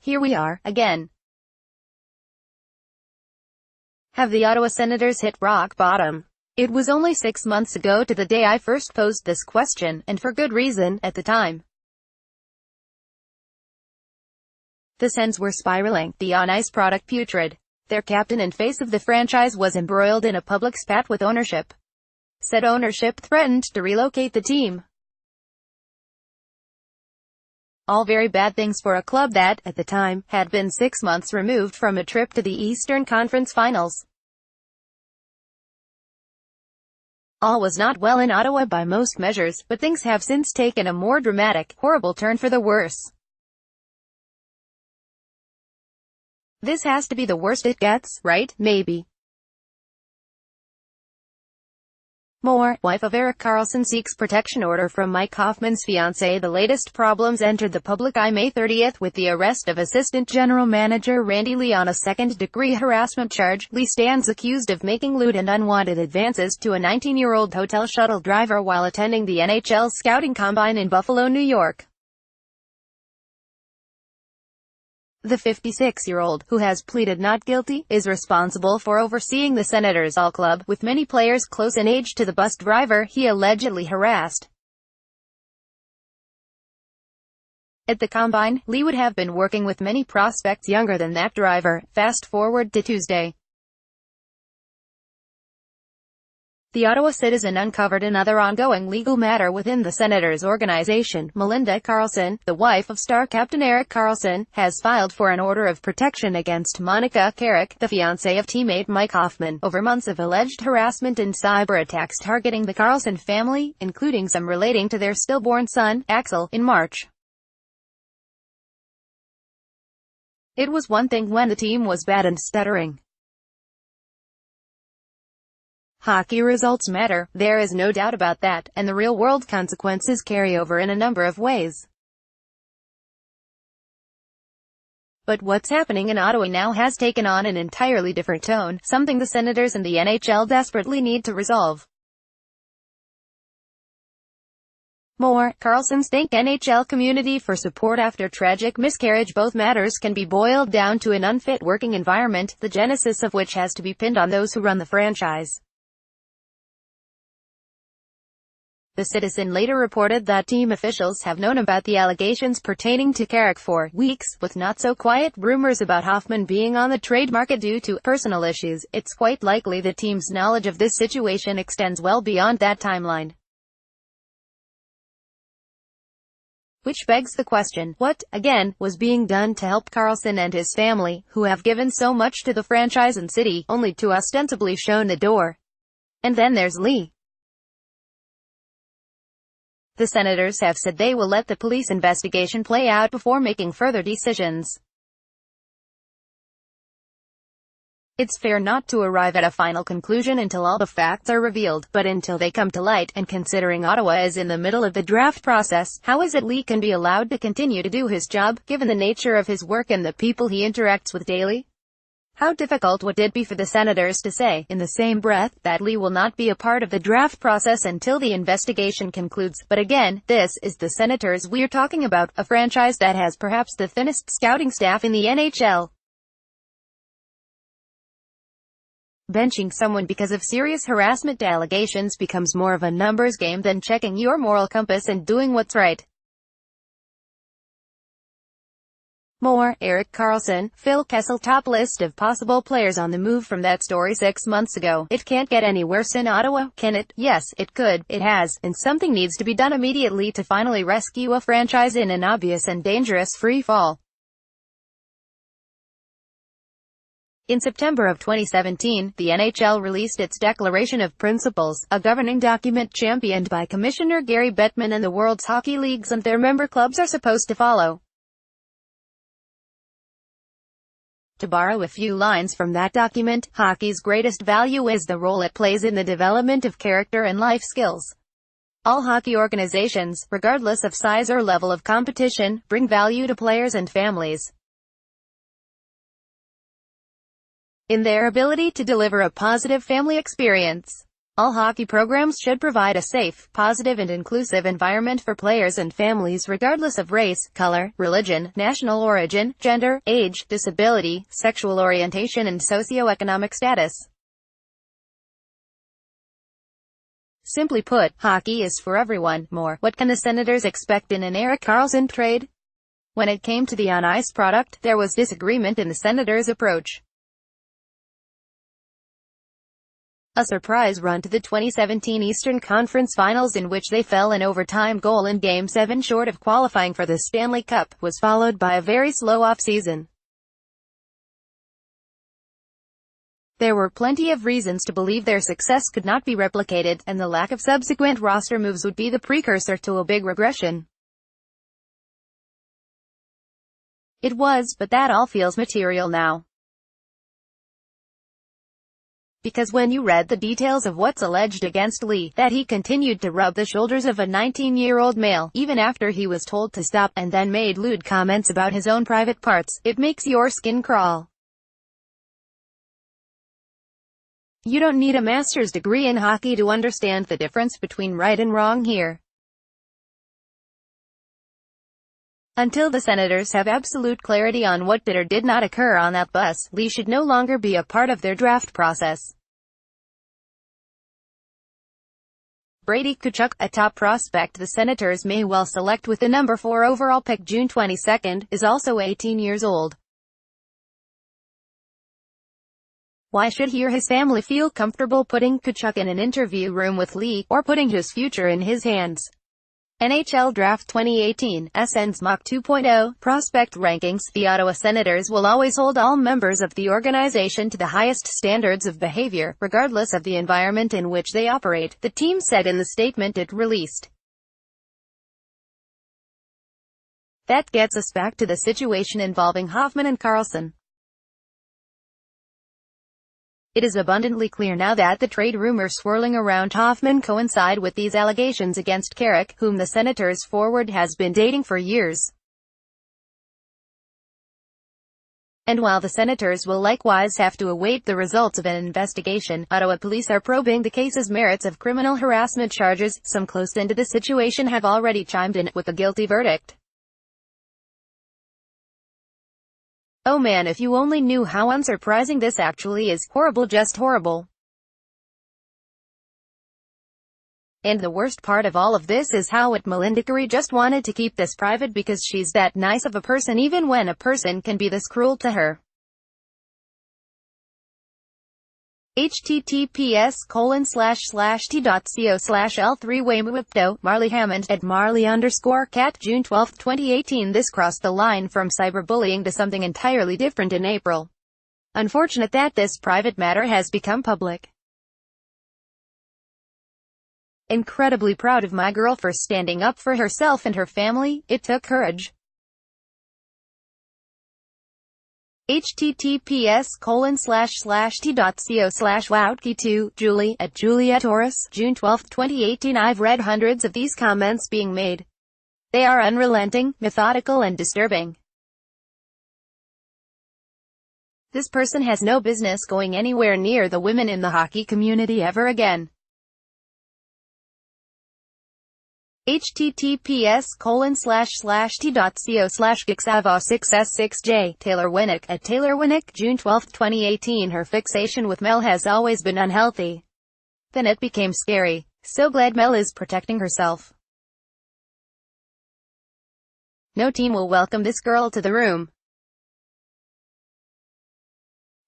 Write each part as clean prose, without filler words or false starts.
Here we are, again. Have the Ottawa Senators hit rock bottom? It was only 6 months ago to the day I first posed this question, and for good reason, at the time. The Sens were spiraling, the on-ice product putrid. Their captain and face of the franchise was embroiled in a public spat with ownership. Said ownership threatened to relocate the team. All very bad things for a club that, at the time, had been 6 months removed from a trip to the Eastern Conference Finals. All was not well in Ottawa by most measures, but things have since taken a more dramatic, horrible turn for the worse. This has to be the worst it gets, right? Maybe. More, wife of Erik Karlsson seeks protection order from Mike Hoffman's fiancé. The latest problems entered the public eye May 30th with the arrest of Assistant General Manager Randy Lee on a second-degree harassment charge. Lee stands accused of making lewd and unwanted advances to a 19-year-old hotel shuttle driver while attending the NHL Scouting Combine in Buffalo, New York. The 56-year-old, who has pleaded not guilty, is responsible for overseeing the Senators' all-club, with many players close in age to the bus driver he allegedly harassed. At the Combine, Lee would have been working with many prospects younger than that driver. Fast forward to Tuesday. The Ottawa Citizen uncovered another ongoing legal matter within the Senators organization. Melinda Karlsson, the wife of star captain Erik Karlsson, has filed for an order of protection against Monica Carrick, the fiancée of teammate Mike Hoffman, over months of alleged harassment and cyber attacks targeting the Karlsson family, including some relating to their stillborn son, Axel, in March. It was one thing when the team was bad and stuttering. Hockey results matter, there is no doubt about that, and the real-world consequences carry over in a number of ways. But what's happening in Ottawa now has taken on an entirely different tone, something the Senators and the NHL desperately need to resolve. More, Karlssons thank NHL community for support after tragic miscarriage. Both matters can be boiled down to an unfit working environment, the genesis of which has to be pinned on those who run the franchise. The Citizen later reported that team officials have known about the allegations pertaining to Carrick for weeks, with not-so-quiet rumors about Hoffman being on the trade market due to personal issues. It's quite likely the team's knowledge of this situation extends well beyond that timeline. Which begs the question, what, again, was being done to help Karlsson and his family, who have given so much to the franchise and city, only to ostensibly shown the door? And then there's Lee. The Senators have said they will let the police investigation play out before making further decisions. It's fair not to arrive at a final conclusion until all the facts are revealed, but until they come to light, and considering Ottawa is in the middle of the draft process, how is it Lee can be allowed to continue to do his job, given the nature of his work and the people he interacts with daily? How difficult would it be for the Senators to say, in the same breath, that Lee will not be a part of the draft process until the investigation concludes? But again, this is the Senators we're talking about, a franchise that has perhaps the thinnest scouting staff in the NHL. Benching someone because of serious harassment allegations becomes more of a numbers game than checking your moral compass and doing what's right. More, Erik Karlsson, Phil Kessel. Top list of possible players on the move from that story 6 months ago. It can't get any worse in Ottawa, can it? Yes, it could, it has, and something needs to be done immediately to finally rescue a franchise in an obvious and dangerous free fall. In September of 2017, the NHL released its Declaration of Principles, a governing document championed by Commissioner Gary Bettman, and the world's hockey leagues and their member clubs are supposed to follow. To borrow a few lines from that document, hockey's greatest value is the role it plays in the development of character and life skills. All hockey organizations, regardless of size or level of competition, bring value to players and families in their ability to deliver a positive family experience. All hockey programs should provide a safe, positive and inclusive environment for players and families regardless of race, color, religion, national origin, gender, age, disability, sexual orientation and socioeconomic status. Simply put, hockey is for everyone. More, what can the Senators expect in an Erik Karlsson trade? When it came to the on-ice product, there was disagreement in the Senators' approach. A surprise run to the 2017 Eastern Conference Finals in which they fell an overtime goal in Game 7 short of qualifying for the Stanley Cup, was followed by a very slow off-season. There were plenty of reasons to believe their success could not be replicated, and the lack of subsequent roster moves would be the precursor to a big regression. It was, but that all feels material now. Because when you read the details of what's alleged against Lee, that he continued to rub the shoulders of a 19-year-old male, even after he was told to stop, and then made lewd comments about his own private parts, it makes your skin crawl. You don't need a master's degree in hockey to understand the difference between right and wrong here. Until the Senators have absolute clarity on what did or did not occur on that bus, Lee should no longer be a part of their draft process. Brady Tkachuk, a top prospect the Senators may well select with the number 4 overall pick June 22, is also 18 years old. Why should he or his family feel comfortable putting Tkachuk in an interview room with Lee, or putting his future in his hands? NHL Draft 2018, SN's Mock 2.0, Prospect Rankings. The Ottawa Senators will always hold all members of the organization to the highest standards of behavior, regardless of the environment in which they operate, the team said in the statement it released. That gets us back to the situation involving Hoffman and Karlsson. It is abundantly clear now that the trade rumors swirling around Hoffman coincide with these allegations against Carrick, whom the Senators forward has been dating for years. And while the Senators will likewise have to await the results of an investigation, Ottawa police are probing the case's merits of criminal harassment charges. Some close into the situation have already chimed in with a guilty verdict. Oh man, if you only knew how unsurprising this actually is. Horrible, just horrible. And the worst part of all of this is how Melinda Carey just wanted to keep this private because she's that nice of a person, even when a person can be this cruel to her. https://t.co/l3waymwipto, Marley Hammond, at Marley_cat, June 12, 2018. This crossed the line from cyberbullying to something entirely different in April. Unfortunate that this private matter has become public. Incredibly proud of my girl for standing up for herself and her family. It took courage. https://t.co/woutke2, Julie, at Julia Torres, June 12, 2018. I've read hundreds of these comments being made. They are unrelenting, methodical and disturbing. This person has no business going anywhere near the women in the hockey community ever again. https://t.co/gixavo6s6j, Taylor Winnick, at Taylor Winnick, June 12, 2018. Her fixation with Mel has always been unhealthy. Then it became scary. So glad Mel is protecting herself. No team will welcome this girl to the room.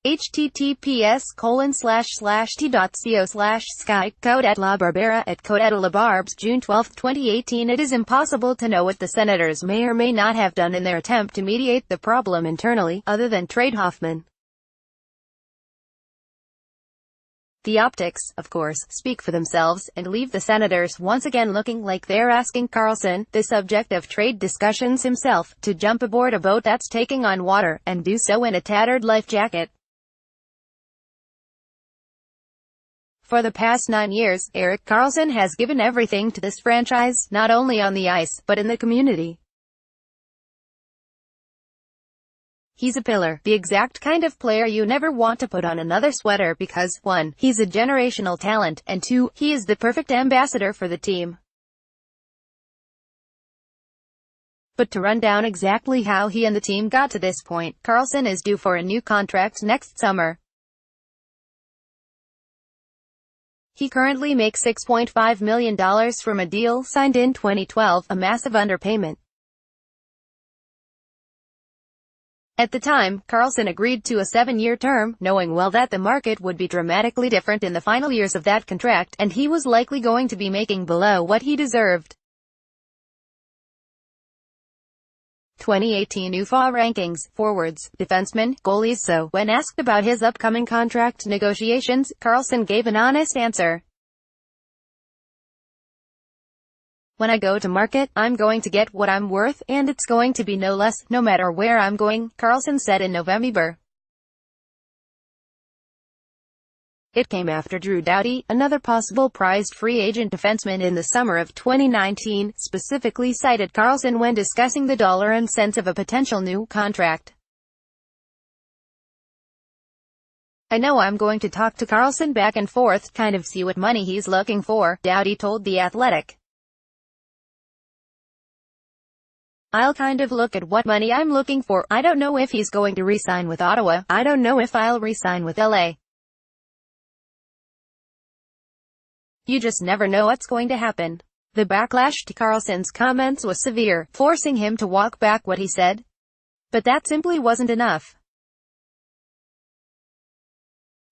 https://t.co/sky, Code at La Barbera, at Code at La Barbs, June 12, 2018. It is impossible to know what the Senators may or may not have done in their attempt to mediate the problem internally, other than trade Hoffman. The optics, of course, speak for themselves, and leave the Senators once again looking like they're asking Karlsson, the subject of trade discussions himself, to jump aboard a boat that's taking on water, and do so in a tattered life jacket. For the past 9 years, Erik Karlsson has given everything to this franchise, not only on the ice, but in the community. He's a pillar, the exact kind of player you never want to put on another sweater because, 1, he's a generational talent, and 2, he is the perfect ambassador for the team. But to run down exactly how he and the team got to this point, Karlsson is due for a new contract next summer. He currently makes $6.5 million from a deal signed in 2012, a massive underpayment. At the time, Karlsson agreed to a 7-year term, knowing well that the market would be dramatically different in the final years of that contract, and he was likely going to be making below what he deserved. 2018 UFA rankings, forwards, defensemen, goalies. So, when asked about his upcoming contract negotiations, Karlsson gave an honest answer. When I go to market, I'm going to get what I'm worth, and it's going to be no less, no matter where I'm going, Karlsson said in November. It came after Drew Doughty, another possible prized free agent defenseman in the summer of 2019, specifically cited Karlsson when discussing the dollar and cents of a potential new contract. I know I'm going to talk to Karlsson back and forth, kind of see what money he's looking for, Doughty told The Athletic. I'll kind of look at what money I'm looking for. I don't know if he's going to re-sign with Ottawa. I don't know if I'll re-sign with LA. You just never know what's going to happen. The backlash to Karlsson's comments was severe, forcing him to walk back what he said. But that simply wasn't enough.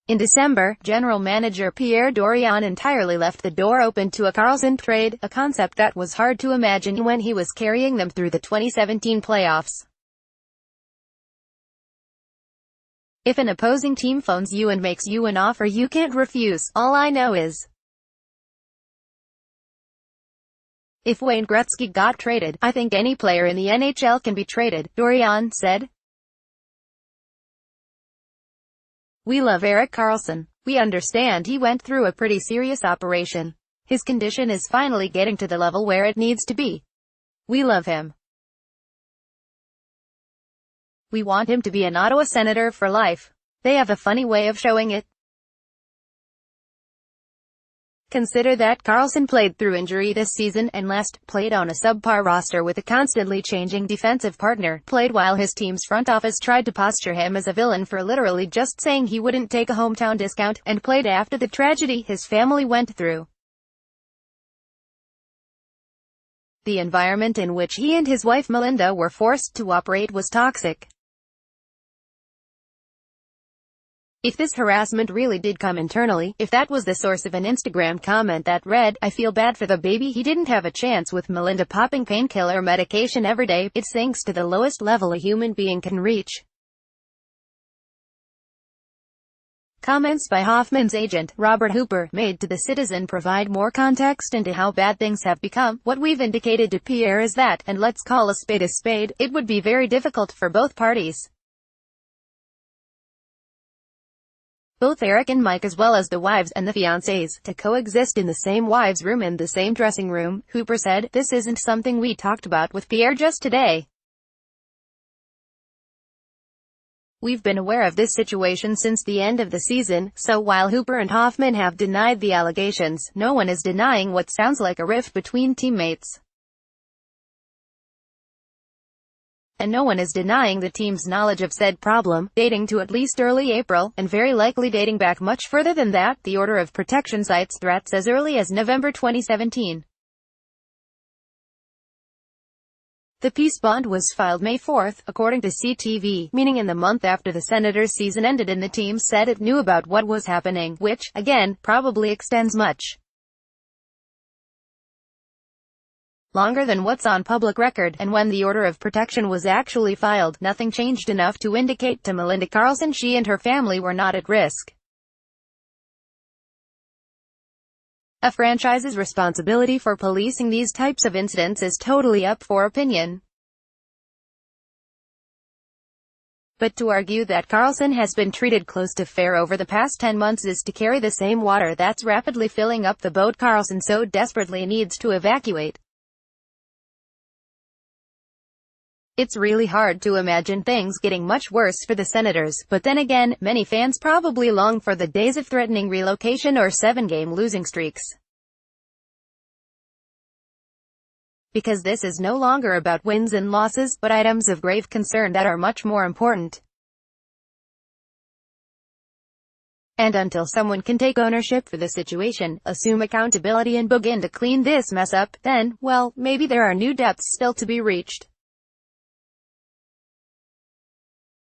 In December, general manager Pierre Dorion entirely left the door open to a Karlsson trade, a concept that was hard to imagine when he was carrying them through the 2017 playoffs. If an opposing team phones you and makes you an offer you can't refuse, all I know is, if Wayne Gretzky got traded, I think any player in the NHL can be traded, Dorion said. We love Erik Karlsson. We understand he went through a pretty serious operation. His condition is finally getting to the level where it needs to be. We love him. We want him to be an Ottawa Senator for life. They have a funny way of showing it. Consider that Karlsson played through injury this season, and last, played on a subpar roster with a constantly changing defensive partner, played while his team's front office tried to posture him as a villain for literally just saying he wouldn't take a hometown discount, and played after the tragedy his family went through. The environment in which he and his wife Melinda were forced to operate was toxic. If this harassment really did come internally, if that was the source of an Instagram comment that read, "I feel bad for the baby, he didn't have a chance with Melinda popping painkiller medication every day," it sinks to the lowest level a human being can reach. Comments by Hoffman's agent, Robert Hooper, made to The Citizen provide more context into how bad things have become. What we've indicated to Pierre is that, and let's call a spade, it would be very difficult for both parties. Both Erik and Mike as well as the wives and the fiancés, to coexist in the same wives' room and the same dressing room, Hooper said. This isn't something we talked about with Pierre just today. We've been aware of this situation since the end of the season, so while Hooper and Hoffman have denied the allegations, no one is denying what sounds like a rift between teammates. And no one is denying the team's knowledge of said problem, dating to at least early April, and very likely dating back much further than that. The Order of Protection cites threats as early as November 2017. The peace bond was filed May 4, according to CTV, meaning in the month after the Senators' season ended and the team said it knew about what was happening, which, again, probably extends much longer than what's on public record, and when the Order of Protection was actually filed, nothing changed enough to indicate to Melinda Karlsson she and her family were not at risk. A franchise's responsibility for policing these types of incidents is totally up for opinion. But to argue that Karlsson has been treated close to fair over the past 10 months is to carry the same water that's rapidly filling up the boat Karlsson so desperately needs to evacuate. It's really hard to imagine things getting much worse for the Senators, but then again, many fans probably long for the days of threatening relocation or 7-game losing streaks. Because this is no longer about wins and losses, but items of grave concern that are much more important. And until someone can take ownership for the situation, assume accountability and begin to clean this mess up, then, well, maybe there are new depths still to be reached.